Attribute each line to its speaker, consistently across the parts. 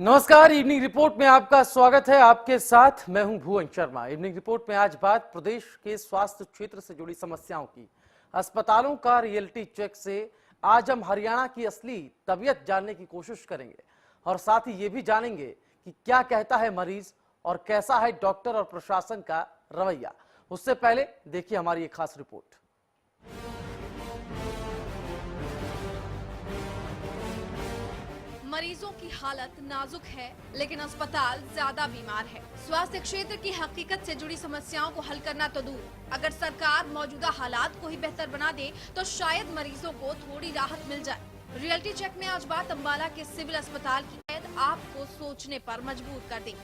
Speaker 1: नमस्कार। Evening report में आपका स्वागत है। आपके साथ मैं हूं भुवन शर्मा। इवनिंग रिपोर्ट में आज बात प्रदेश के स्वास्थ्य क्षेत्र से जुड़ी समस्याओं की, अस्पतालों का रियलिटी चेक से आज हम हरियाणा की असली तबीयत जानने की कोशिश करेंगे और साथ ही ये भी जानेंगे कि क्या कहता है मरीज और कैसा है डॉक्टर और प्रशासन का रवैया। उससे पहले देखिए हमारी एक खास रिपोर्ट।
Speaker 2: मरीजों की हालत नाजुक है, लेकिन अस्पताल ज्यादा बीमार है। स्वास्थ्य क्षेत्र की हकीकत से जुड़ी समस्याओं को हल करना तो दूर, अगर सरकार मौजूदा हालात को ही बेहतर बना दे तो शायद मरीजों को थोड़ी राहत मिल जाए। रियलिटी चेक में आज बात अंबाला के सिविल अस्पताल की शायद आपको सोचने पर मजबूर कर दे।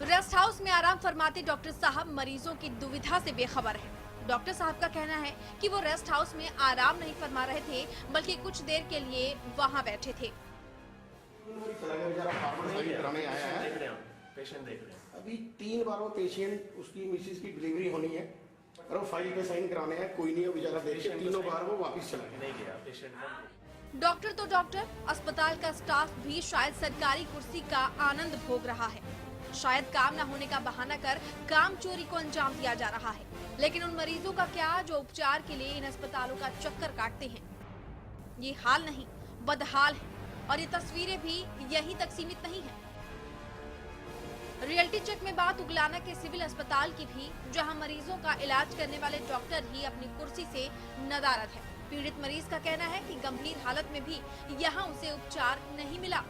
Speaker 2: रेस्ट हाउस में आराम फरमाते डॉक्टर साहब मरीजों की दुविधा से बेखबर है। डॉक्टर साहब का कहना है कि वो रेस्ट हाउस में आराम नहीं फरमा रहे थे, बल्कि कुछ देर के लिए वहाँ बैठे थे।
Speaker 3: कराने आया है, पेशेंट देख रहे हैं। अभी 3 बार वो पेशेंट उसकी मिसेस की डिलीवरी होनी है और वो फाइल पे साइन कराने हैं, कोई नहीं, वो बेचारा देख के 3 बार वो वापस चला गया। नहीं गया पेशेंट।
Speaker 2: डॉक्टर तो डॉक्टर, अस्पताल का स्टाफ भी शायद सरकारी कुर्सी का आनंद भोग रहा है। शायद काम न होने का बहाना कर काम चोरी को अंजाम दिया जा रहा है। लेकिन उन मरीजों का क्या जो उपचार के लिए इन अस्पतालों का चक्कर काटते हैं? ये हाल नहीं, बदहाल है और ये तस्वीरें भी यहीं तक सीमित नहीं है। रियलिटी चेक में बात उगलाना के सिविल अस्पताल की भी, जहां मरीजों का इलाज करने वाले डॉक्टर ही अपनी कुर्सी से नदारद है। पीड़ित मरीज का कहना है कि गंभीर हालत में भी यहां उसे उपचार नहीं मिला।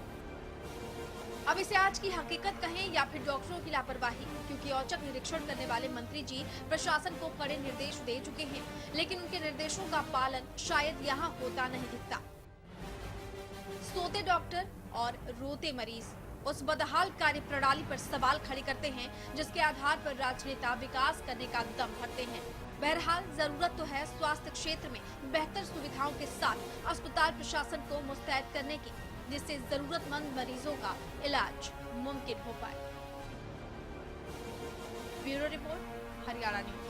Speaker 2: अब इसे आज की हकीकत कहें या फिर डॉक्टरों की लापरवाही, क्योंकि औचक निरीक्षण करने वाले मंत्री जी प्रशासन को कड़े निर्देश दे चुके हैं, लेकिन उनके निर्देशों का पालन शायद यहाँ होता नहीं दिखता। सोते डॉक्टर और रोते मरीज उस बदहाल कार्य प्रणाली पर सवाल खड़े करते हैं, जिसके आधार पर राजनेता विकास करने का दम भरते हैं। बहरहाल जरूरत तो है स्वास्थ्य क्षेत्र में बेहतर सुविधाओं के साथ अस्पताल प्रशासन को मुस्तैद करने की, जिससे जरूरतमंद मरीजों का इलाज मुमकिन हो पाए। Bureau report, Haryana news.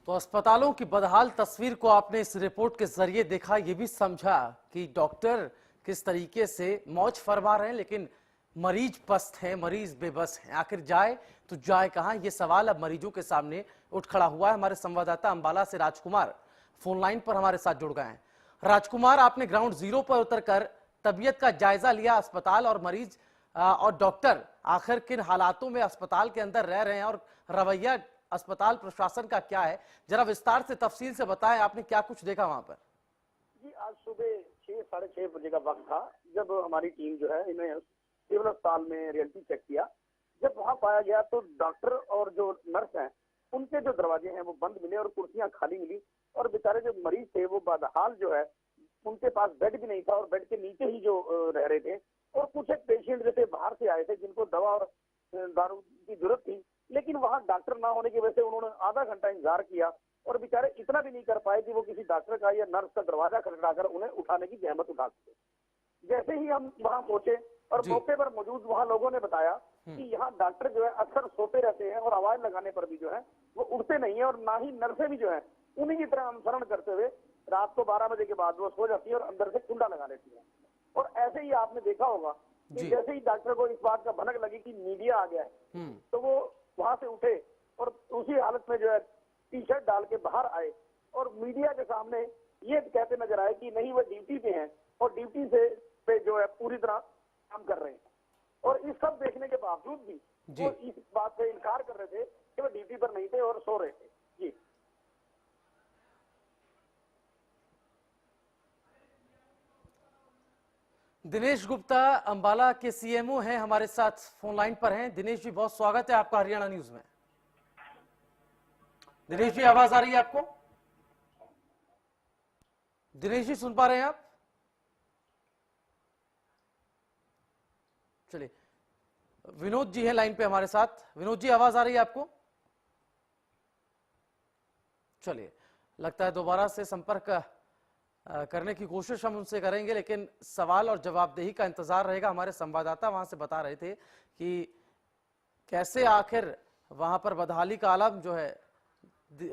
Speaker 1: तो अस्पतालों की बदहाल तस्वीर को आपने इस रिपोर्ट के जरिए देखा, ये भी समझा कि डॉक्टर किस तरीके से मौज फरमा रहे हैं, लेकिन मरीज पस्त हैं, मरीज बेबस हैं। आखिर जाए तो जाए कहां, ये सवाल अब मरीजों के सामने उठ खड़ा हुआ है। हमारे संवाददाता अंबाला से राजकुमार फोन लाइन पर हमारे साथ जुड़ गए हैं। राजकुमार, आपने ग्राउंड जीरो पर उतरकर तबीयत का जायजा लिया। अस्पताल और मरीज और डॉक्टर आखिर किन हालातों में अस्पताल के अंदर रह रहे हैं और रवैया अस्पताल प्रशासन का क्या है, जरा विस्तार से तफसील से बताएं। आपने क्या कुछ देखा वहां पर?
Speaker 3: जी, आज सुबह 6 साढ़े 6 बजे का वक्त था जब हमारी टीम जो है इन्हें सिविल अस्पताल में रियलिटी चेक किया। जब वहाँ पाया गया तो डॉक्टर और जो नर्स हैं उनके जो दरवाजे हैं वो बंद मिले और कुर्सियां खाली मिली, और बेचारे जो मरीज थे वो बदहाल जो है, उनके पास बेड भी नहीं था और बेड के नीचे ही जो रह रहे थे। और कुछ एक पेशेंट जो थे बाहर से आए थे जिनको दवा और दारू की जरूरत थी, लेकिन वहाँ डॉक्टर ना होने की वजह से उन्होंने आधा घंटा इंतजार किया और बेचारे इतना भी नहीं कर पाए कि वो किसी डॉक्टर का या नर्स का दरवाजा खटखटाकर उन्हें उठाने की जहमत उठा सके। जैसे ही हम वहाँ पहुंचे और मौके पर मौजूद वहाँ लोगों ने बताया कि यहाँ डॉक्टर जो है अक्सर सोते रहते हैं और आवाज लगाने पर भी जो है वो उठते नहीं है, और ना ही नर्सें भी जो है उन्हीं की तरह अनुसरण करते हुए रात को 12 बजे के बाद वो सो जाती है और अंदर से कुंडा लगा लेती है। और ऐसे ही आपने देखा होगा कि जैसे ही डॉक्टर को इस बात का भनक लगी कि मीडिया आ गया है तो वो वहां से उठे और उसी हालत में जो है टी शर्ट डाल के बाहर आए और मीडिया के सामने ये कहते नजर आए कि नहीं, वो ड्यूटी पे हैं और ड्यूटी से पे जो है पूरी तरह काम कर रहे हैं। और इस सब देखने के बावजूद भी वो इस बात से इनकार कर रहे थे कि वो ड्यूटी पर नहीं थे और सो रहे थे। जी,
Speaker 1: दिनेश गुप्ता अंबाला के सीएमओ हैं, हमारे साथ फोन लाइन पर हैं। दिनेश जी, बहुत स्वागत है आपका हरियाणा न्यूज में। दिनेश जी, आवाज आ रही है आपको? दिनेश जी, सुन पा रहे हैं आप? चलिए, विनोद जी है लाइन पे हमारे साथ। विनोद जी, आवाज आ रही है आपको? चलिए, लगता है दोबारा से संपर्क करने की कोशिश हम उनसे करेंगे, लेकिन सवाल और जवाबदेही का इंतजार रहेगा। हमारे संवाददाता वहां से बता रहे थे कि कैसे आखिर वहां पर बदहाली का आलम जो है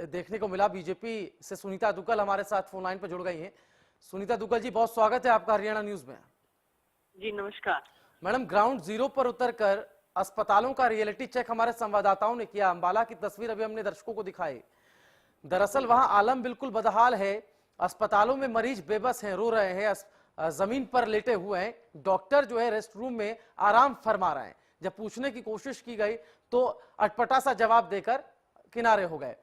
Speaker 1: देखने को मिला। बीजेपी से सुनीता दुग्गल हमारे साथ फोन लाइन पर जुड़ गई हैं। सुनीता दुग्गल जी, बहुत स्वागत है आपका हरियाणा न्यूज में।
Speaker 4: जी नमस्कार।
Speaker 1: मैडम, ग्राउंड जीरो पर उतरकर अस्पतालों का रियलिटी चेक हमारे संवाददाताओं ने किया। अंबाला की तस्वीर अभी हमने दर्शकों को दिखाई। दरअसल वहां आलम बिल्कुल बदहाल है। अस्पतालों में मरीज बेबस हैं, रो रहे हैं, जमीन पर लेटे हुए हैं। डॉक्टर जो है रेस्ट रूम में आराम फरमा रहे हैं। जब पूछने की कोशिश की गई तो अटपटा सा जवाब देकर किनारे हो गए।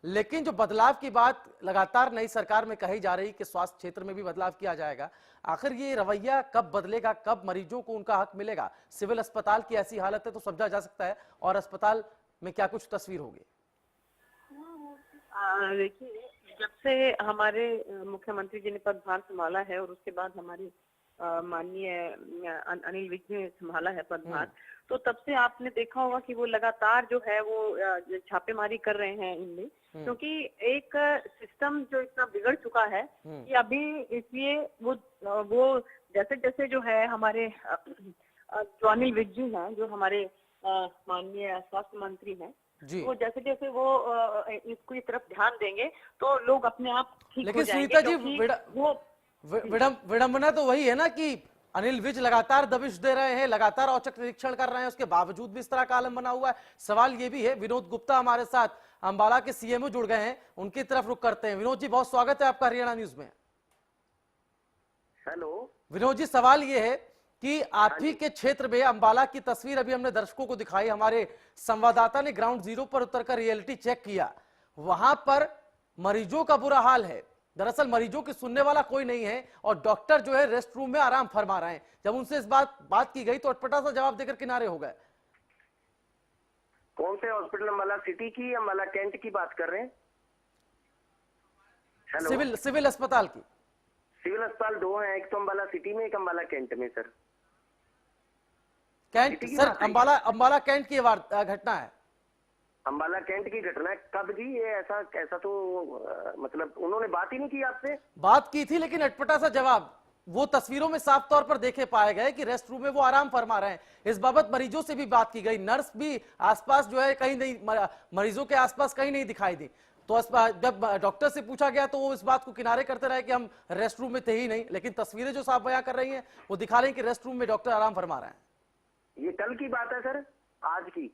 Speaker 1: लेकिन जो बदलाव की बात लगातार नई सरकार में कही जा रही कि स्वास्थ्य क्षेत्र में भी बदलाव किया जाएगा, आखिर ये रवैया कब बदलेगा, कब मरीजों को उनका हक मिलेगा? सिविल अस्पताल की ऐसी हालत है तो समझा जा सकता है, और अस्पताल में क्या कुछ तस्वीर होगी?
Speaker 4: देखिए, जब से हमारे मुख्यमंत्री जी ने पदभार संभाला है और उसके बाद हमारे माननीय अनिल विज ने संभाला है पदभार, तो तब से आपने देखा होगा कि वो लगातार जो है वो छापेमारी कर रहे हैं इनमें, क्योंकि एक सिस्टम जो इतना बिगड़ चुका है कि अभी इसलिए वो जैसे जैसे जो है हमारे जो अनिल विज जी हैं, जो हमारे माननीय स्वास्थ्य मंत्री हैं, वो जैसे जैसे वो इसको इस तरफ ध्यान देंगे तो लोग अपने आप ठीक हो जाएंगे।
Speaker 1: लेकिन सुनीता जी, विडंबना तो वही है ना कि अनिल विज लगातार दबिश दे रहे हैं, लगातार औचक निरीक्षण कर रहे हैं, उसके बावजूद भी इस तरह का आलम बना हुआ है। सवाल ये भी है, विनोद गुप्ता हमारे साथ अंबाला के सीएमओ जुड़ गए हैं, उनकी तरफ रुख करते हैं। विनोद जी, बहुत स्वागत है आपका हरियाणा न्यूज में।
Speaker 3: हेलो
Speaker 1: विनोद जी, सवाल ये है कि आप ही के क्षेत्र में अंबाला की तस्वीर अभी हमने दर्शकों को दिखाई। हमारे संवाददाता ने ग्राउंड जीरो पर उतरकर रियलिटी चेक किया। वहां पर मरीजों का बुरा हाल है। दरअसल मरीजों की सुनने वाला कोई नहीं है और डॉक्टर जो है रेस्ट रूम में आराम फरमा रहे हैं। जब उनसे इस बात की गई तो अटपटा सा जवाब देकर किनारे हो गए।
Speaker 3: कौन से हॉस्पिटल, अंबाला सिटी की, अंबाला कैंट की बात कर रहे हैं? हेलो,
Speaker 1: सिविल अस्पताल की।
Speaker 3: सिविल अस्पताल दो हैं, एक तो अंबाला सिटी में, एक अंबाला कैंट में। Sir
Speaker 1: cantt, sir Ambala cantt की घटना है।
Speaker 3: अंबाला कैंट की घटना है? कब जी? ये ऐसा तो मतलब उन्होंने बात ही नहीं की आपसे?
Speaker 1: बात की थी, लेकिन अटपटा सा जवाब। वो तस्वीरों में साफ तौर पर देखे पाए गए कि रेस्ट रूम में वो आराम फरमा रहे हैं। इस बाबत मरीजों से भी बात की गई। नर्स भी आसपास जो है कहीं नहीं, मरीजों के आसपास कहीं नहीं दिखाई दी। तो जब डॉक्टर से पूछा गया तो वो इस बात को किनारे करते रहे कि हम रेस्ट रूम में थे ही नहीं। लेकिन तस्वीरें जो साफ बयां कर रही हैं वो दिखा रही हैं कि रेस्ट रूम में डॉक्टर आराम फरमा रहे हैं।
Speaker 3: ये कल की बात है सर? आज की?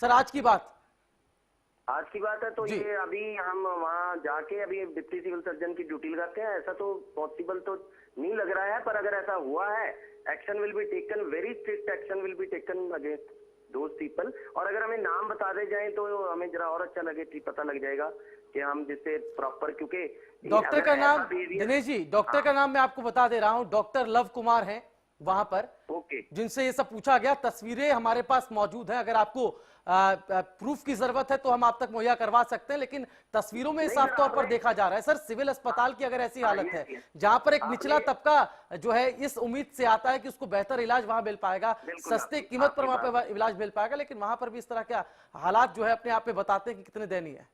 Speaker 1: सर आज की बात है। तो ये अभी हम वहाँ जाके अभी डिप्टी सिविल सर्जन की ड्यूटी लगाते हैं। ऐसा तो पॉसिबल तो नहीं लग रहा है, पर अगर ऐसा हुआ है, action will be taken, very strict action will be taken against those people. और अगर हमें नाम बता दे जाए तो हमें जरा और अच्छा लगे, पता लग जाएगा कि हम जिससे प्रॉपर, क्योंकि डॉक्टर का नाम, दिनेश जी, डॉक्टर का नाम मैं आपको बता दे रहा हूँ, डॉक्टर लव कुमार हैं वहां पर, जिनसे ये सब पूछा गया। तस्वीरें हमारे पास मौजूद हैं, अगर आपको प्रूफ की जरूरत है तो हम आप तक मुहैया करवा सकते हैं, लेकिन तस्वीरों में साफ तौर पर देखा जा रहा है। सर, सिविल अस्पताल की अगर ऐसी हालत है जहां पर एक निचला तबका जो है इस उम्मीद से आता है कि उसको बेहतर इलाज वहां मिल पाएगा, सस्ते कीमत पर वहां पर इलाज मिल पाएगा, लेकिन वहां पर भी इस तरह के हालात जो है अपने आप में बताते हैं कि कितने दयनीय है।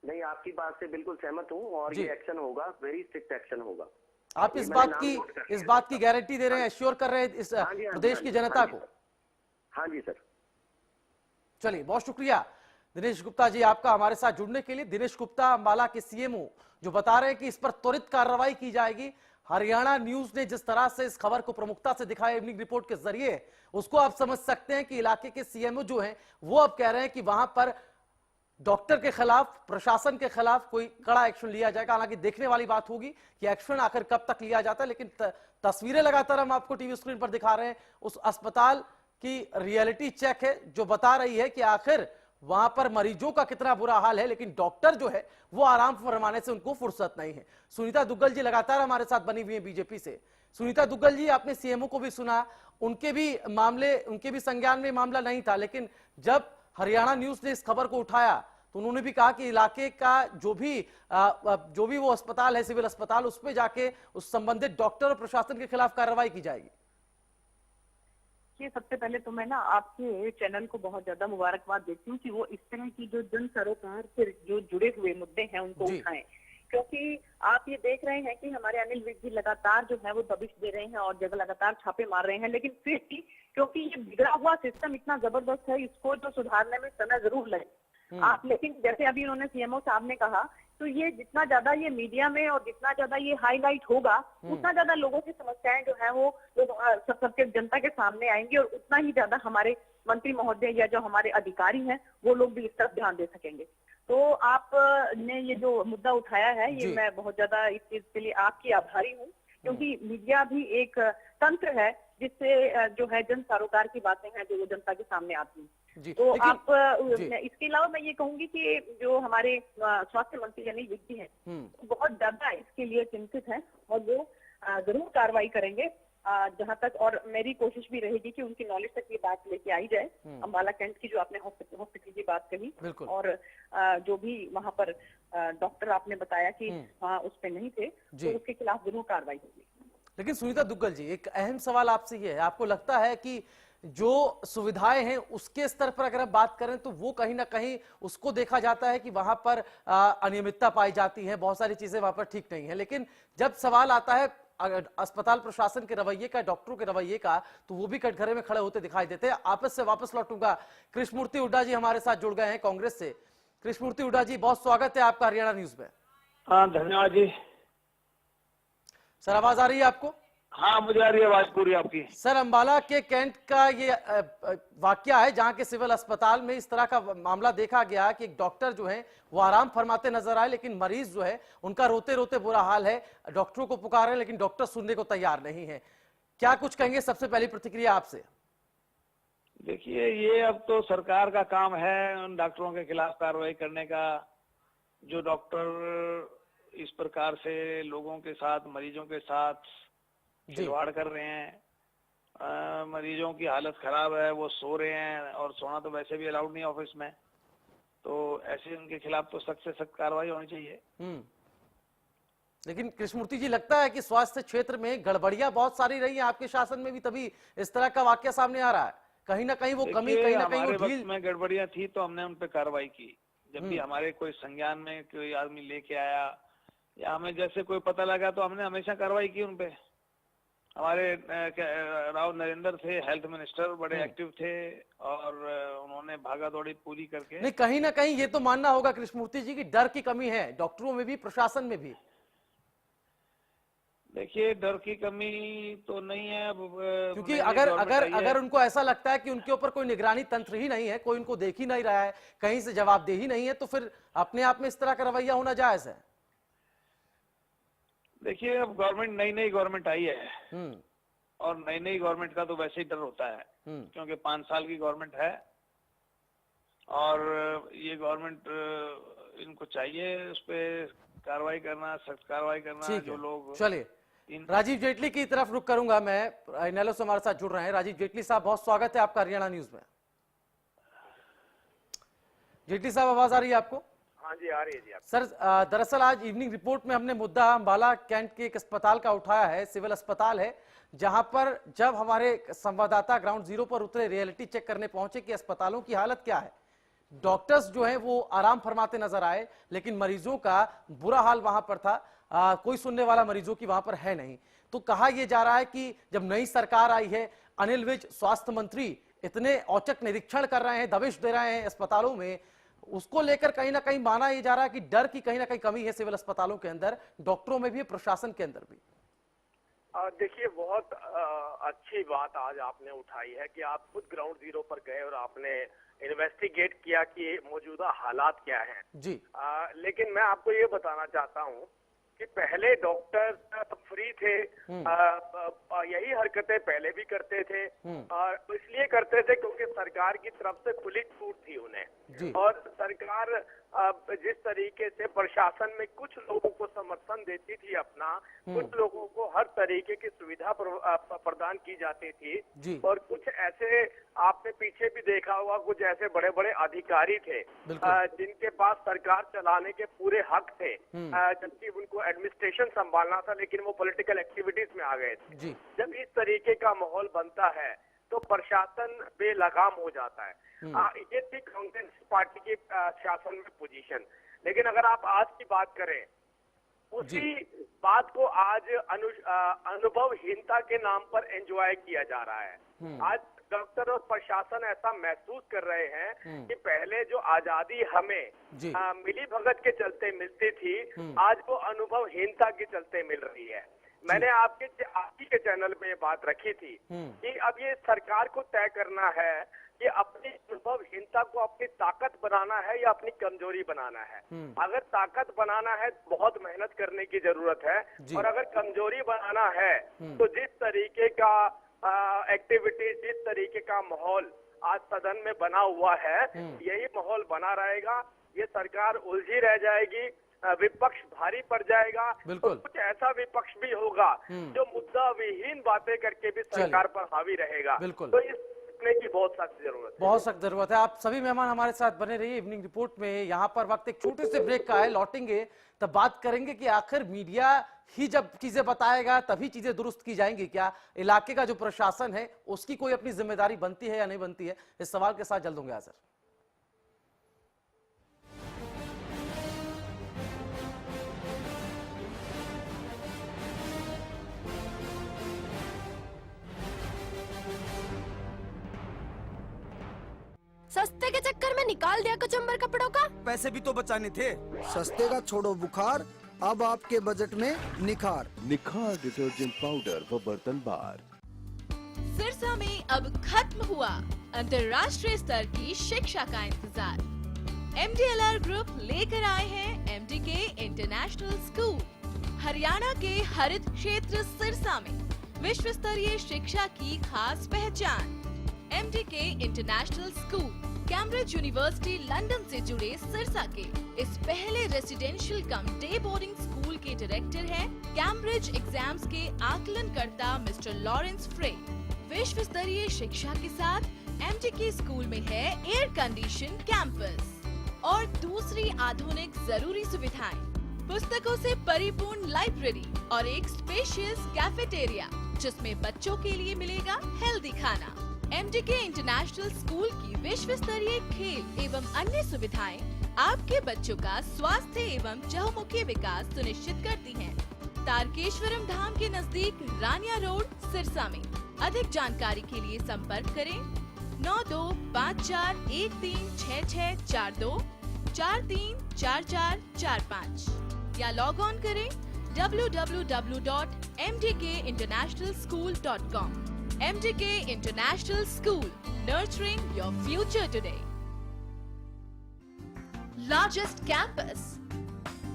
Speaker 3: नहीं, आपकी बात से बिल्कुल सहमत हूँ और ये एक्शन होगा, वेरी स्ट्रिक्ट एक्शन होगा।
Speaker 1: आप इस बात की गारंटी दे रहे हैं, एश्योर कर रहे हैं इस प्रदेश की जनता को?
Speaker 3: हाँ जी सर।
Speaker 1: चलिए, बहुत शुक्रिया दिनेश गुप्ता जी आपका हमारे साथ जुड़ने के लिए। दिनेश गुप्ता अंबाला के सीएमओ जो बता रहे हैं कि इस पर त्वरित कार्रवाई की जाएगी। हरियाणा न्यूज ने जिस तरह से इस खबर को प्रमुखता से दिखाया इवनिंग रिपोर्ट के जरिए, उसको आप समझ सकते हैं कि इलाके के सीएमओ जो हैं वो अब कह रहे हैं कि वहां पर डॉक्टर के खिलाफ, प्रशासन के खिलाफ कोई कड़ा एक्शन लिया जाएगा। हालांकि देखने वाली बात होगी कि एक्शन आखिर कब तक लिया जाता है, लेकिन तस्वीरें लगातार हम आपको टीवी स्क्रीन पर दिखा रहे हैं। उस अस्पताल की रियलिटी चेक है जो बता रही है कि आखिर वहां पर मरीजों का कितना बुरा हाल है, लेकिन डॉक्टर जो है वो आराम फरमाने से उनको फुर्सत नहीं है। सुनीता दुग्गल जी लगातार हमारे साथ बनी हुई है बीजेपी से। सुनीता दुग्गल जी, आपने सीएमओ को भी सुना, उनके भी संज्ञान में मामला नहीं था, लेकिन जब हरियाणा न्यूज ने इस खबर को उठाया तो उन्होंने भी कहा कि इलाके का जो भी वो अस्पताल है, सिविल अस्पताल, उस पे जाके उस संबंधित डॉक्टर और प्रशासन के खिलाफ कार्रवाई की जाएगी।
Speaker 4: ये सबसे पहले तो मैं ना आपके चैनल को बहुत ज्यादा मुबारकबाद देती हूँ कि वो इस तरह की जो जन सरोकार से जो जुड़े हुए मुद्दे हैं उनको उठाएं, क्योंकि आप ये देख रहे हैं कि हमारे अनिल विज जी लगातार जो है वो दबिश दे रहे हैं और जगह लगातार छापे मार रहे हैं, लेकिन फिर भी क्योंकि ये बिगड़ा हुआ सिस्टम इतना जबरदस्त है, इसको जो सुधारने में समय जरूर लगे। आप लेकिन जैसे अभी उन्होंने सीएमओ साहब ने कहा तो ये जितना ज्यादा ये मीडिया में और जितना ज्यादा ये हाईलाइट होगा, उतना ज्यादा लोगों की समस्याएं जो है वो सबके जनता के सामने आएंगी, और उतना ही ज्यादा हमारे मंत्री महोदय या जो हमारे अधिकारी हैं वो लोग भी इस तरफ ध्यान दे सकेंगे। तो आपने ये जो मुद्दा उठाया है, ये मैं बहुत ज्यादा इस चीज के लिए आपकी आभारी हूँ, क्योंकि मीडिया भी एक तंत्र है जिससे जो है जन सरोकार की बातें हैं जो वो जनता के सामने आती हैं। तो आप इसके अलावा मैं ये कहूंगी कि जो हमारे स्वास्थ्य मंत्री अनिल विज जी हैं, बहुत ज्यादा इसके लिए चिंतित हैं और वो जरूर कार्रवाई करेंगे जहां तक, और मेरी कोशिश भी रहेगी कि उनकी नॉलेज तक ये बात लेके आई जाए। अंबाला कैंट की जो आपने हॉस्पिटल की बात कही, और जो भी वहां पर डॉक्टर आपने बताया कि वहाँ उस पे नहीं थे, तो उसके खिलाफ जरूर कार्रवाई होगी।
Speaker 1: लेकिन सुनीता दुग्गल जी, एक अहम सवाल आपसे ये है, आपको लगता है कि जो सुविधाएं हैं उसके स्तर पर अगर हम बात करें तो वो कहीं ना कहीं उसको देखा जाता है कि वहां पर अनियमितता पाई जाती है, बहुत सारी चीजें वहां पर ठीक नहीं है, लेकिन जब सवाल आता है अस्पताल प्रशासन के रवैये का, डॉक्टरों के रवैये का, तो वो भी कटघरे में खड़े होते दिखाई देते हैं। आपस से वापस लौटूंगा, कृष्णमूर्ति हुड्डा जी हमारे साथ जुड़ गए हैं कांग्रेस से। कृष्णमूर्ति हुड्डा जी, बहुत स्वागत है आपका हरियाणा न्यूज में।
Speaker 5: हाँ, धन्यवाद जी।
Speaker 1: सर, आवाज आ रही है आपको?
Speaker 5: हाँ, मुझे आ रही है आवाज पूरी आपकी।
Speaker 1: सर, अंबाला के कैंट का ये वाकया है जहां के सिविल अस्पताल में इस तरह का मामला देखा गया कि एक डॉक्टर जो है वो आराम फरमाते नजर आए, लेकिन मरीज जो है उनका रोते रोते बुरा हाल है, डॉक्टरों को पुकार रहे हैं लेकिन डॉक्टर सुनने को तैयार नहीं है। क्या कुछ कहेंगे? सबसे पहली प्रतिक्रिया आपसे।
Speaker 5: देखिए, ये अब तो सरकार का काम है उन डॉक्टरों के खिलाफ कार्रवाई करने का, जो डॉक्टर इस प्रकार से लोगों के साथ, मरीजों के साथ खिलवाड़ कर रहे हैं। मरीजों की हालत खराब है, वो सो रहे हैं, और सोना तो वैसे भी अलाउड नहीं ऑफिस में, तो ऐसे उनके खिलाफ तो सख्त से सख्त कार्रवाई होनी चाहिए।
Speaker 1: लेकिन कृष्णमूर्ति जी, लगता है कि स्वास्थ्य क्षेत्र में गड़बड़ियां बहुत सारी रही हैं आपके शासन में भी, तभी इस तरह का वाकया सामने आ रहा है। कहीं ना कहीं वो कमी, कहीं ना कहीं वो ढील
Speaker 5: में गड़बड़ियां थी तो हमने उन पे कार्रवाई की। जब भी हमारे कोई संज्ञान में कोई आदमी लेके आया या हमें जैसे कोई पता लगा तो हमने हमेशा कार्रवाई की उन पे। हमारे राव नरेंद्र थे, हेल्थ मिनिस्टर, बड़े एक्टिव थे और उन्होंने भागा दौड़ी पूरी करके।
Speaker 1: नहीं, कहीं ना कहीं ये तो मानना होगा कृष्णमूर्ति जी की डर की कमी है डॉक्टरों में भी, प्रशासन में भी।
Speaker 5: देखिए, डर की कमी तो नहीं है अब,
Speaker 1: क्योंकि अगर उनको ऐसा लगता है कि उनके ऊपर कोई निगरानी तंत्र ही नहीं है, कोई उनको देख ही नहीं रहा है, कहीं से जवाबदेही नहीं है, तो फिर अपने आप में इस तरह का रवैया होना जायज है।
Speaker 5: देखिए, अब गवर्नमेंट, नई गवर्नमेंट आई है और नई गवर्नमेंट का तो वैसे ही डर होता है, क्योंकि 5 साल की गवर्नमेंट है और ये गवर्नमेंट इनको चाहिए उस पर कार्रवाई करना, सख्त कार्रवाई करना। जो लोग,
Speaker 1: चलिए राजीव जेटली की तरफ रुख करूंगा मैं, इनेलो से हमारे साथ जुड़ रहे हैं। राजीव जेटली साहब, बहुत स्वागत है आपका हरियाणा न्यूज में। जेटली साहब, आवाज आ रही है आपको?
Speaker 3: हाँ जी, आ रही है जी।
Speaker 1: सर, दरअसल आज इवनिंग रिपोर्ट में हमने मुद्दा अंबाला कैंट के एक अस्पताल का उठाया है, सिविल अस्पताल है, जहां पर जब हमारे संवाददाता ग्राउंड जीरो पर उतरे, रियलिटी चेक करने पहुंचे कि अस्पतालों की हालत क्या है, डॉक्टर्स जो हैं वो आराम फरमाते नजर आए, लेकिन मरीजों का बुरा हाल वहां पर था। कोई सुनने वाला मरीजों की वहां पर है नहीं। तो कहा यह जा रहा है कि जब नई सरकार आई है, अनिल विज स्वास्थ्य मंत्री इतने औचक निरीक्षण कर रहे हैं, दबिश दे रहे हैं अस्पतालों में, उसको लेकर कहीं ना कहीं माना यह जा रहा है कि डर की कहीं ना कहीं कमी है सिविल अस्पतालों के अंदर, डॉक्टरों में भी, प्रशासन के अंदर भी।
Speaker 3: देखिए, बहुत अच्छी बात आज आपने उठाई है कि आप खुद ग्राउंड जीरो पर गए और आपने इन्वेस्टिगेट किया कि मौजूदा हालात क्या हैं जी। लेकिन मैं आपको ये बताना चाहता हूँ कि पहले डॉक्टर फ्री थे, यही हरकतें पहले भी करते थे, और इसलिए करते थे क्योंकि सरकार की तरफ से खुली छूट थी उन्हें, और सरकार जिस तरीके से प्रशासन में कुछ लोगों को समर्थन देती थी अपना, कुछ लोगों को हर तरीके की सुविधा प्रदान की जाती थी, और कुछ ऐसे आपने पीछे भी देखा होगा, कुछ ऐसे बड़े बड़े अधिकारी थे जिनके पास सरकार चलाने के पूरे हक थे, जबकि उनको एडमिनिस्ट्रेशन संभालना था, लेकिन वो पॉलिटिकल एक्टिविटीज में आ गए थे। जब इस तरीके का माहौल बनता है तो प्रशासन बेलगाम हो जाता है। ये थी कांग्रेस पार्टी की शासन में पोजीशन। लेकिन अगर आप आज की बात करें, उसी बात को आज अनुभवहीनता के नाम पर एंजॉय किया जा रहा है। आज
Speaker 6: डॉक्टर और प्रशासन ऐसा महसूस कर रहे हैं कि पहले जो आजादी हमें मिली भगत के चलते मिलती थी, आज वो अनुभवहीनता के चलते मिल रही है। मैंने आप ही के चैनल पे ये बात रखी थी कि अब ये सरकार को तय करना है कि अपनी अनुभवहीनता को अपनी ताकत बनाना है या अपनी कमजोरी बनाना है। अगर ताकत बनाना है तो बहुत मेहनत करने की जरूरत है, और अगर कमजोरी बनाना है तो जिस तरीके का एक्टिविटी, जिस तरीके का माहौल आज सदन में बना हुआ है, यही माहौल बना रहेगा। ये सरकार उलझी रह जाएगी, विपक्ष भारी पड़ जाएगा, तो कुछ ऐसा विपक्ष भी होगा जो मुद्दा विहीन बातें करके भी सरकार पर हावी रहेगा। तो इस की बहुत सख्त जरूरत
Speaker 1: है। आप सभी मेहमान हमारे साथ बने रहिए इवनिंग रिपोर्ट में। यहाँ पर वक्त एक छोटे से ब्रेक का है, लौटेंगे तब बात करेंगे कि आखिर मीडिया ही जब चीजें बताएगा तभी चीजें दुरुस्त की जाएंगी। क्या इलाके का जो प्रशासन है उसकी कोई अपनी जिम्मेदारी बनती है या नहीं बनती है? इस सवाल के साथ जल्द होंगे हाजिर।
Speaker 7: सस्ते के चक्कर में निकाल दिया कचंबर कपड़ों का।
Speaker 8: पैसे भी तो बचाने थे।
Speaker 9: सस्ते का छोड़ो बुखार, अब आपके बजट में निखार।
Speaker 10: निखार डिटर्जेंट पाउडर व बर्तन बार।
Speaker 11: सिरसा में अब खत्म हुआ अंतर्राष्ट्रीय स्तर की शिक्षा का इंतजार। MDLR ग्रुप लेकर आए हैं MDK इंटरनेशनल स्कूल। हरियाणा के हरित क्षेत्र सिरसा में विश्व स्तरीय शिक्षा की खास पहचान। MDK international school Cambridge university London से जुड़े सिरसा के इस पहले रेसिडेंशियल कम डे बोर्डिंग स्कूल के डायरेक्टर हैं कैम्ब्रिज एग्जाम्स के आकलनकर्ता मिस्टर लॉरेंस फ्रे। विश्व स्तरीय शिक्षा के साथ MDK स्कूल में है एयर कंडीशन कैंपस और दूसरी आधुनिक जरूरी सुविधाएं, पुस्तकों से परिपूर्ण लाइब्रेरी और एक स्पेशियस कैफेटेरिया जिसमें बच्चों के लिए मिलेगा हेल्दी खाना। MDK इंटरनेशनल स्कूल की विश्व स्तरीय खेल एवं अन्य सुविधाएं आपके बच्चों का स्वास्थ्य एवं चहुमुखी विकास सुनिश्चित करती हैं। तारकेश्वरम धाम के नजदीक रानिया रोड सिरसा में। अधिक जानकारी के लिए संपर्क करें 9254136642 434445 या लॉग ऑन करें www.mdkinternationalschool.com। MDK International School, nurturing your future today.
Speaker 7: Largest campus,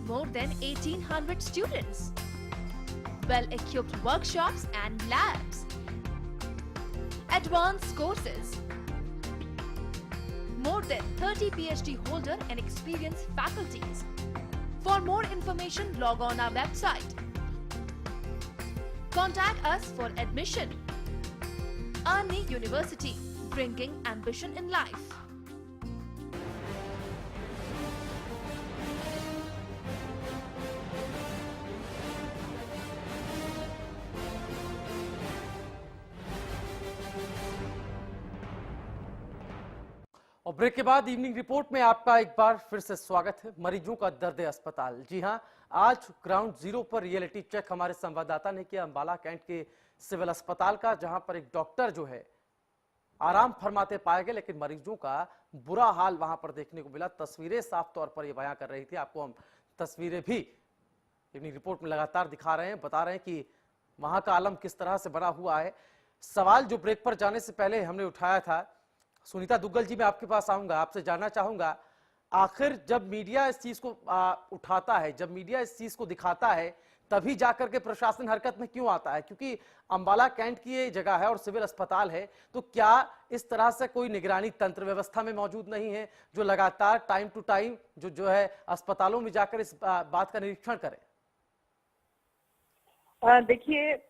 Speaker 7: more than 1800 students, well-equipped workshops and labs, advanced courses, more than 30 PhD holder and experienced faculties. For more information, log on our website. Contact us for admission. Arni University, bringing ambition in life.
Speaker 1: और break के बाद evening report में आपका एक बार फिर से स्वागत है। मरीजों का दर्द अस्पताल। जी हां, आज ग्राउंड जीरो पर रियलिटी चेक हमारे संवाददाता ने किया अंबाला कैंट के सिविल अस्पताल का, जहां पर एक डॉक्टर जो है आराम फरमाते पाए गए, लेकिन मरीजों का बुरा हाल वहां पर देखने को मिला। तस्वीरें साफ तौर पर यह बयां कर रही थी। आपको हम तस्वीरें भी इवनिंग रिपोर्ट में लगातार दिखा रहे हैं, बता रहे हैं कि वहां का आलम किस तरह से बना हुआ है। सवाल जो ब्रेक पर जाने से पहले हमने उठाया था, सुनीता दुग्गल जी मैं आपके पास आऊंगा, आपसे जानना चाहूंगा आखिर जब मीडिया इस चीज को उठाता है, जब मीडिया इस चीज को दिखाता है, तभी जाकर के प्रशासन हरकत में क्यों आता है? क्योंकि अंबाला कैंट की ये जगह है और सिविल अस्पताल है, तो क्या इस तरह से कोई निगरानी तंत्र व्यवस्था में मौजूद नहीं है जो लगातार टाइम टू टाइम जो है अस्पतालों में जाकर इस बात का निरीक्षण करे?
Speaker 4: देखिए,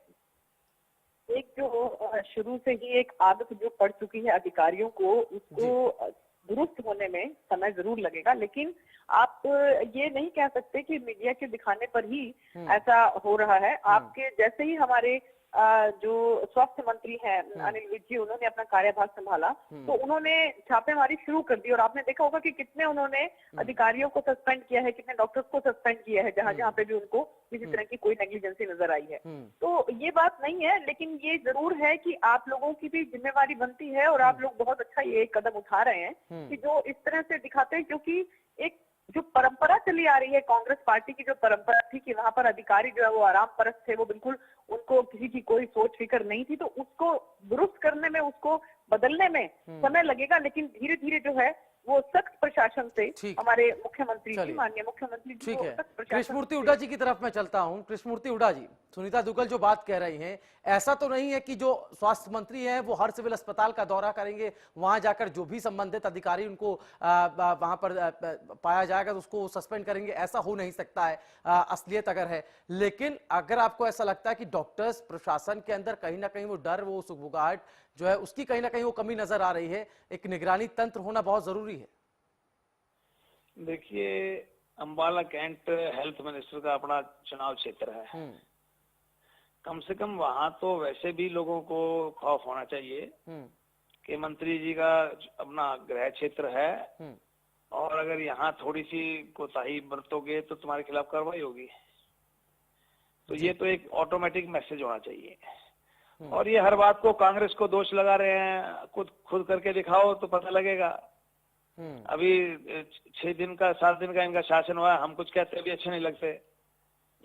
Speaker 4: एक जो शुरू से ही एक आदत जो पड़ चुकी है अधिकारियों को, उसको दुरुस्त होने में समय जरूर लगेगा, लेकिन आप ये नहीं कह सकते कि मीडिया के दिखाने पर ही ऐसा हो रहा है। आपके जैसे ही हमारे जो स्वास्थ्य मंत्री हैं अनिल विज जी, उन्होंने अपना कार्यभार संभाला तो उन्होंने छापेमारी शुरू कर दी और आपने देखा होगा कि कितने उन्होंने अधिकारियों को सस्पेंड किया है, कितने डॉक्टर्स को सस्पेंड किया है जहां जहां पे भी उनको किसी तरह की कोई नेग्लिजेंसी नजर आई है। तो ये बात नहीं है, लेकिन ये जरूर है कि आप लोगों की भी जिम्मेवारी बनती है और आप लोग बहुत अच्छा ये एक कदम उठा रहे हैं कि जो इस तरह से दिखाते हैं, क्योंकि एक जो परंपरा चली आ रही है कांग्रेस पार्टी की, जो परंपरा थी कि वहां पर अधिकारी जो है वो आराम परस्त थे, वो बिल्कुल उनको किसी की कोई सोच फिक्र नहीं थी, तो उसको दुरुस्त करने में, उसको बदलने में समय लगेगा, लेकिन धीरे धीरे जो है वो सख्त प्रशासन से हमारे मुख्यमंत्री जी, माननीय मुख्यमंत्री जी,
Speaker 1: ठीक है। कृष्णमूर्ति हुड्डा जी की तरफ मैं चलता हूं। कृष्णमूर्ति हुड्डा जी, सुनीता दुग्गल जो बात कह रही हैं, ऐसा तो नहीं है कि जो स्वास्थ्य मंत्री हैं वो हर सिविल अस्पताल का दौरा करेंगे, वहां जाकर जो भी संबंधित अधिकारी उनको वहां पर पाया जाएगा तो उसको सस्पेंड करेंगे, ऐसा हो नहीं सकता है असलियत अगर है। लेकिन अगर आपको ऐसा लगता है कि डॉक्टर्स प्रशासन के अंदर कहीं ना कहीं वो डर, वो सुगबुगाहट जो है उसकी कहीं ना कहीं वो कमी नजर आ रही है, एक निगरानी तंत्र होना बहुत जरूरी है।
Speaker 5: देखिए, अंबाला कैंट हेल्थ मिनिस्टर का अपना चुनाव क्षेत्र है, कम से कम वहां तो वैसे भी लोगों को खौफ होना चाहिए कि मंत्री जी का अपना गृह क्षेत्र है और अगर यहाँ थोड़ी सी कोताही बरतोगे तो तुम्हारे खिलाफ कार्रवाई होगी। तो ये तो एक ऑटोमेटिक मैसेज होना चाहिए। और ये हर बात को कांग्रेस को दोष लगा रहे हैं, खुद करके दिखाओ तो पता लगेगा। अभी 6 दिन का 7 दिन का इनका शासन हुआ, हम कुछ कहते भी अच्छे नहीं लगते,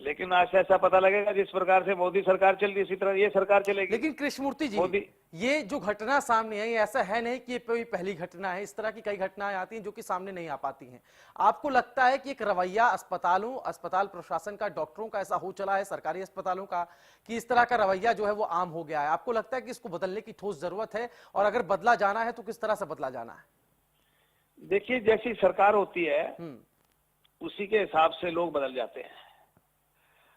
Speaker 5: लेकिन आज से ऐसा पता लगेगा जिस प्रकार से मोदी सरकार चल रही इसी तरह ये सरकार चलेगी।
Speaker 1: लेकिन कृष्णमूर्ति जी, ये जो घटना सामने है, ये ऐसा है नहीं कि ये कोई पहली घटना है, इस तरह की कई घटनाएं आती हैं जो कि सामने नहीं आ पाती हैं। आपको लगता है कि एक रवैया अस्पताल प्रशासन का, डॉक्टरों का ऐसा हो चला है, सरकारी अस्पतालों का, कि इस तरह का रवैया जो है वो आम हो गया है? आपको लगता है कि इसको बदलने की ठोस जरूरत है, और अगर बदला जाना है तो किस तरह से बदला जाना है?
Speaker 5: देखिए, जैसी सरकार होती है उसी के हिसाब से लोग बदल जाते हैं।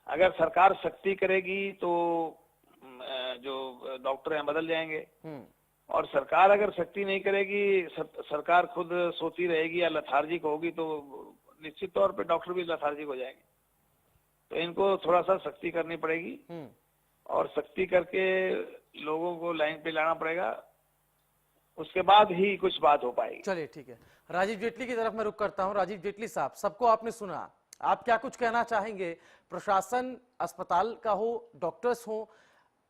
Speaker 5: अगर सरकार सख्ती करेगी तो जो डॉक्टर हैं बदल जाएंगे, और सरकार अगर सख्ती नहीं करेगी, सरकार खुद सोती रहेगी या लथार्जिक होगी, तो निश्चित तौर पे डॉक्टर भी लथार्जिक हो जाएंगे। तो इनको थोड़ा सा सख्ती करनी पड़ेगी और सख्ती करके लोगों को लाइन पे लाना पड़ेगा, उसके बाद ही कुछ बात हो पाएगी।
Speaker 1: चलिए ठीक है, राजीव जेटली की तरफ मैं रुक करता हूं। राजीव जेटली साहब, सबको आपने सुना, आप क्या कुछ कहना चाहेंगे? प्रशासन, अस्पताल का हो, डॉक्टर्स हो,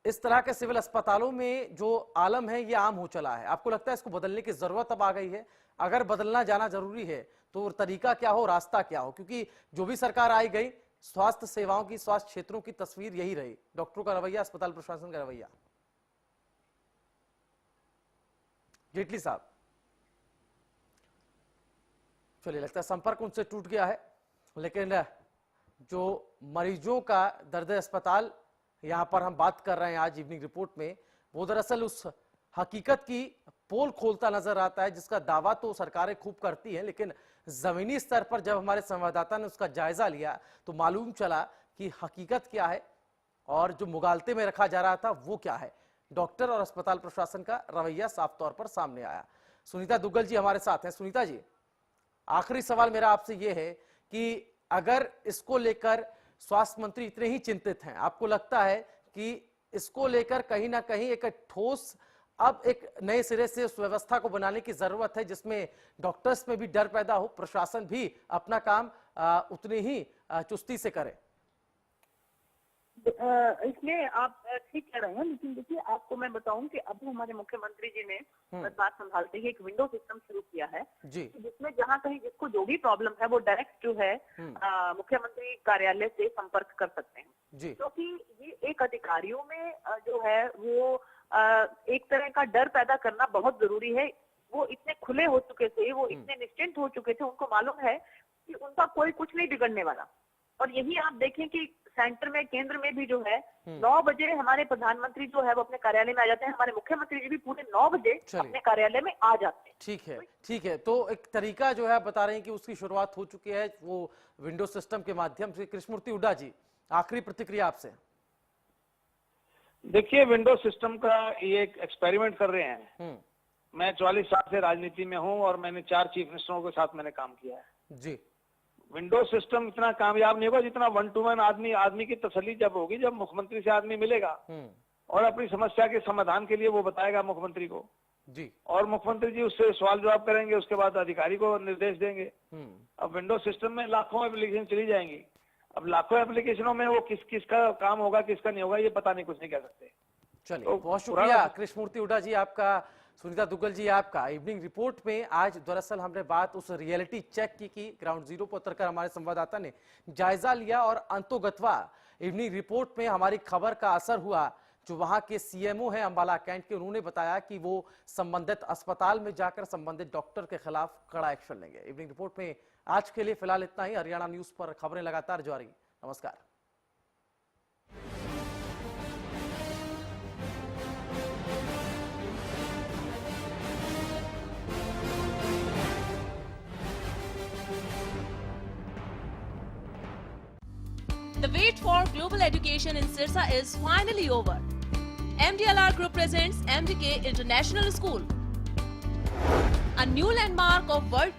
Speaker 1: इस तरह के सिविल अस्पतालों में जो आलम है ये आम हो चला है, आपको लगता है इसको बदलने की जरूरत अब आ गई है? अगर बदलना जाना जरूरी है तो तरीका क्या हो, रास्ता क्या हो? क्योंकि जो भी सरकार आई गई, स्वास्थ्य सेवाओं की, स्वास्थ्य क्षेत्रों की तस्वीर यही रही, डॉक्टरों का रवैया, अस्पताल प्रशासन का रवैया। जेटली साहब, चलिए लगता है संपर्क उनसे टूट गया है, लेकिन जो मरीजों का दर्द अस्पताल यहां पर हम बात कर रहे हैं आज इवनिंग रिपोर्ट में, वो दरअसल उस हकीकत की पोल खोलता नजर आता है जिसका दावा तो सरकारें खूब करती हैं, लेकिन जमीनी स्तर पर जब हमारे संवाददाता ने उसका जायजा लिया तो मालूम चला कि हकीकत क्या है और जो मुगालते में रखा जा रहा था वो क्या है। डॉक्टर और अस्पताल प्रशासन का रवैया साफ तौर पर सामने आया। सुनीता दुग्गल जी हमारे साथ हैं। सुनीता जी, आखिरी सवाल मेरा आपसे ये है कि अगर इसको लेकर स्वास्थ्य मंत्री इतने ही चिंतित हैं, आपको लगता है कि इसको लेकर कहीं ना कहीं एक ठोस, अब एक नए सिरे से उस व्यवस्था को बनाने की जरूरत है जिसमें डॉक्टर्स में भी डर पैदा हो, प्रशासन भी अपना काम उतनी ही चुस्ती से करे?
Speaker 4: इसमें आप ठीक कह रहे हैं, लेकिन देखिए आपको मैं बताऊं कि अब हमारे मुख्यमंत्री जी ने बात संभालते ही एक विंडो सिस्टम शुरू किया है जिसमें जहां कहीं जिसको जो भी प्रॉब्लम है वो डायरेक्ट जो है मुख्यमंत्री कार्यालय से संपर्क कर सकते हैं। क्योंकि ये एक अधिकारियों में जो है वो एक तरह का डर पैदा करना बहुत जरूरी है। वो इतने खुले हो चुके थे, वो इतने निश्चिंत हो चुके थे, उनको मालूम है कि उनका कोई कुछ नहीं बिगड़ने वाला। और यही आप देखें कि सेंटर में, केंद्र में भी जो है 9 बजे हमारे प्रधानमंत्री जो है वो अपने कार्यालय में आ जाते हैं, हमारे मुख्यमंत्री जी भी पूरे 9 बजे अपने कार्यालय में आ जाते हैं।
Speaker 1: ठीक है। तो एक तरीका जो है बता रहे हैं कि उसकी शुरुआत हो चुकी है वो विंडो सिस्टम के माध्यम से। कृष्णमूर्ति हुड्डा जी, आखिरी प्रतिक्रिया आपसे।
Speaker 5: देखिए, विंडो सिस्टम का ये एक एक्सपेरिमेंट कर रहे हैं। मैं 44 साल से राजनीति में हूं और मैंने 4 चीफ मिनिस्टरों के साथ मैंने काम किया है
Speaker 1: जी।
Speaker 5: विंडो सिस्टम इतना कामयाब नहीं होगा जितना 1 to 1 आदमी की तसल्ली जब होगी, जब मुख्यमंत्री से आदमी मिलेगा और अपनी समस्या के समाधान के लिए वो बताएगा मुख्यमंत्री को
Speaker 1: जी।
Speaker 5: और मुख्यमंत्री जी उससे सवाल जवाब करेंगे, उसके बाद अधिकारी को निर्देश देंगे। अब विंडोज सिस्टम में लाखों एप्लीकेशन चली जाएंगी। अब लाखों एप्लीकेशनों में वो किसका काम होगा, किसका नहीं होगा, ये पता नहीं, कुछ नहीं कह सकते।
Speaker 1: चलिए,
Speaker 5: तो
Speaker 1: बहुत शुक्रिया कृष्णमूर्ति हुड्डा जी आपका, सुनीता दुग्गल जी आपका। इवनिंग रिपोर्ट में आज दरअसल हमने बात उस रियलिटी चेक की ग्राउंड जीरो पर उतरकर हमारे संवाददाता ने जायजा लिया और अंतोगत्वा इवनिंग रिपोर्ट में हमारी खबर का असर हुआ। जो वहां के सीएमओ हैं अंबाला कैंट के, उन्होंने बताया कि वो संबंधित अस्पताल में जाकर संबंधित डॉक्टर के खिलाफ कड़ा एक्शन लेंगे। इवनिंग रिपोर्ट में आज के लिए फिलहाल इतना ही। हरियाणा न्यूज पर खबरें लगातार जारी। नमस्कार।
Speaker 11: The wait for global education in Sirsa is finally over. MDLR Group presents MDK International School, a new landmark of world